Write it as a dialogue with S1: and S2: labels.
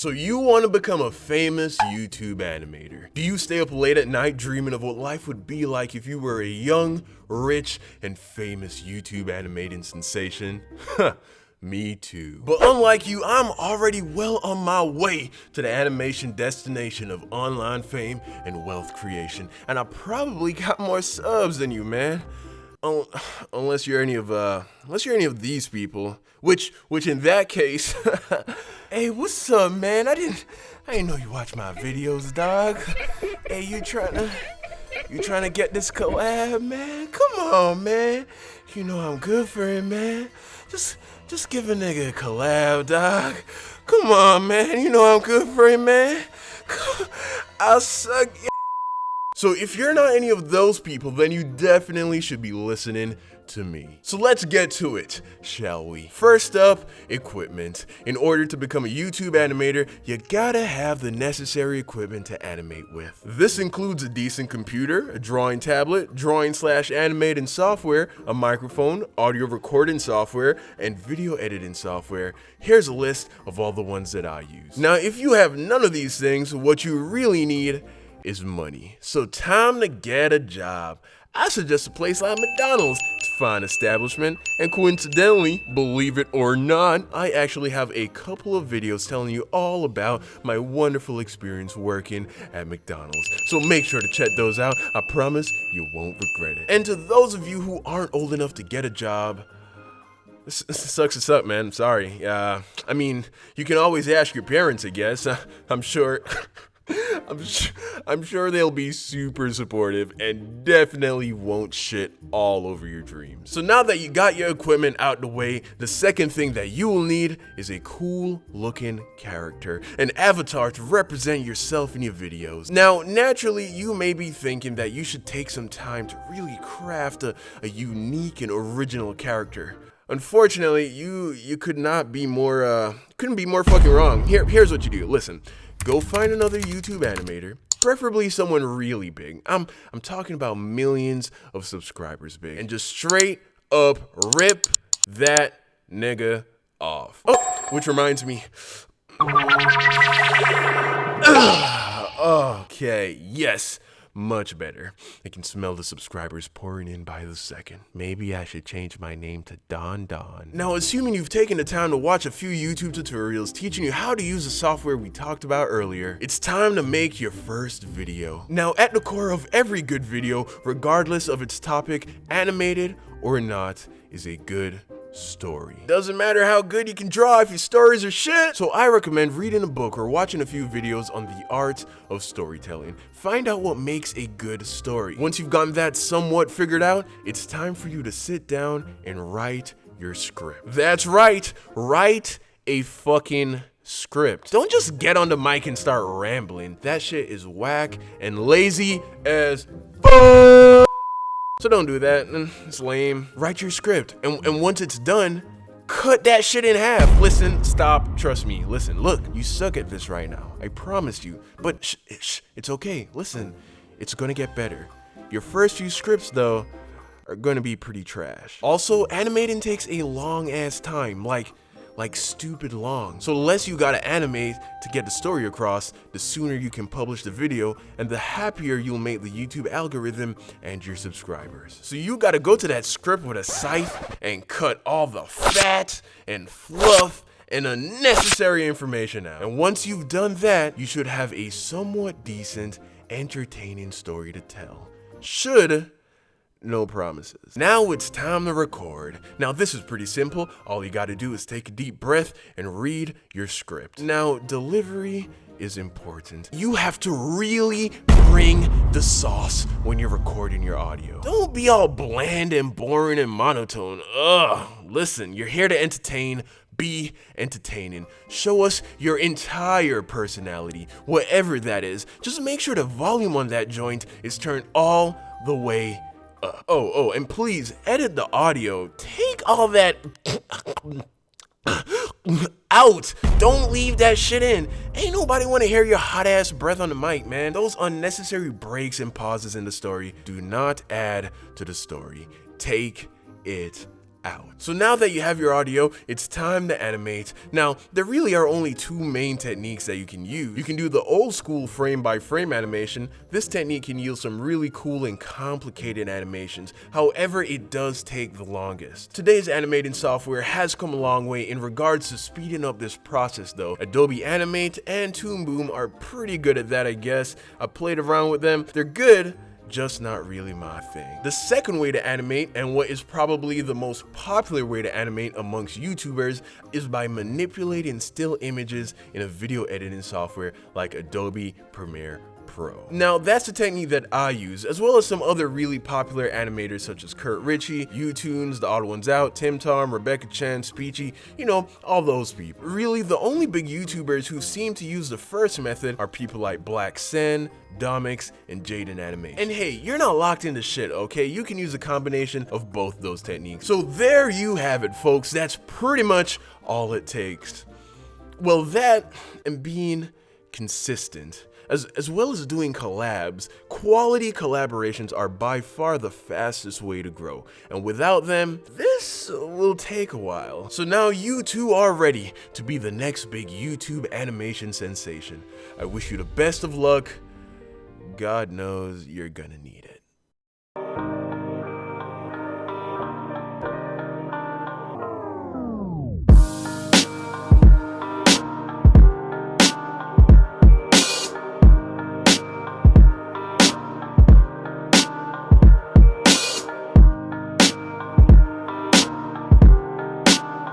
S1: So you want to become a famous YouTube animator. Do you stay up late at night dreaming of what life would be like if you were a young, rich, and famous YouTube animating sensation? Me too. But unlike you, I'm already well on my way to the animation destination of online fame and wealth creation, and I probably got more subs than you, man. Unless you're any of these people, which in that case, hey, what's up, man? I didn't know you watch my videos, dog. Hey, you trying to get this collab, man? Come on, man. You know I'm good for it, man. Just give a nigga a collab, dog. Come on, man. You know I'm good for it, man. I'll suck. So if you're not any of those people, then you definitely should be listening to me. So let's get to it, shall we? First up, equipment. In order to become a YouTube animator, you gotta have the necessary equipment to animate with. This includes a decent computer, a drawing tablet, drawing/animating software, a microphone, audio recording software, and video editing software. Here's a list of all the ones that I use. Now, if you have none of these things, what you really need is money. So time to get a job. I suggest a place like McDonald's. It's a fine establishment, and coincidentally, believe it or not, I actually have a couple of videos telling you all about my wonderful experience working at McDonald's. So make sure to check those out. I promise you won't regret it. And to those of you who aren't old enough to get a job, this sucks to suck, man. I'm sorry. I mean, you can always ask your parents, I guess. I'm sure they'll be super supportive and definitely won't shit all over your dreams. So now that you got your equipment out the way, the second thing that you will need is a cool looking character, an avatar to represent yourself in your videos. Now, naturally, you may be thinking that you should take some time to really craft a unique and original character. Unfortunately, you couldn't be more fucking wrong. Here's what you do. Listen. Go find another YouTube animator, preferably someone really big. I'm talking about millions of subscribers big, and just straight up rip that nigga off. Oh, which reminds me. Okay, yes. Much better. I can smell the subscribers pouring in by the second. Maybe I should change my name to Don Don. Now, assuming you've taken the time to watch a few YouTube tutorials teaching you how to use the software we talked about earlier, it's time to make your first video. Now, at the core of every good video, regardless of its topic, animated or not, is a good story. Doesn't matter how good you can draw if your stories are shit. So I recommend reading a book or watching a few videos on the art of storytelling. Find out what makes a good story. Once you've gotten that somewhat figured out, it's time for you to sit down and write your script. That's right, write a fucking script. Don't just get on the mic and start rambling. That shit is whack and lazy as fuck. So don't do that, it's lame. Write your script, and once it's done, cut that shit in half. Listen, stop, trust me, listen, look, you suck at this right now, I promise you. But it's okay, listen, it's gonna get better. Your first few scripts, though, are gonna be pretty trash. Also, animating takes a long ass time, like stupid long. So the less you gotta animate to get the story across, the sooner you can publish the video, and the happier you'll make the YouTube algorithm and your subscribers. So you gotta go to that script with a scythe and cut all the fat and fluff and unnecessary information out. And once you've done that, you should have a somewhat decent, entertaining story to tell. No promises. Now it's time to record. Now this is pretty simple. All you gotta do is take a deep breath and read your script. Now, delivery is important. You have to really bring the sauce when you're recording your audio. Don't be all bland and boring and monotone. Listen, you're here to entertain. Be entertaining. Show us your entire personality, whatever that is. Just make sure the volume on that joint is turned all the way up. Oh, and please edit the audio. Take all that out. Don't leave that shit in. Ain't nobody want to hear your hot ass breath on the mic, man. Those unnecessary breaks and pauses in the story do not add to the story. Take it out. So now that you have your audio, it's time to animate. Now, there really are only two main techniques that you can use. You can do the old school frame by frame animation. This technique can yield some really cool and complicated animations. However, it does take the longest. Today's animating software has come a long way in regards to speeding up this process though. Adobe Animate and Toon Boom are pretty good at that, I guess. I played around with them. They're good, just not really my thing. The second way to animate, and what is probably the most popular way to animate amongst YouTubers, is by manipulating still images in a video editing software like Adobe Premiere Pro. Now that's the technique that I use, as well as some other really popular animators such as Kurt Ritchie, YouTunes, The Odd Ones Out, Tim Tom, Rebecca Chen, Speechy, you know, all those people. Really, the only big YouTubers who seem to use the first method are people like Black Sen, Domix, and Jaden Animation. And hey, you're not locked into shit, okay? You can use a combination of both those techniques. So there you have it, folks. That's pretty much all it takes. Well, that and being consistent. As well as doing collabs, quality collaborations are by far the fastest way to grow, and without them, this will take a while. So now you too are ready to be the next big YouTube animation sensation. I wish you the best of luck. God knows you're gonna need it.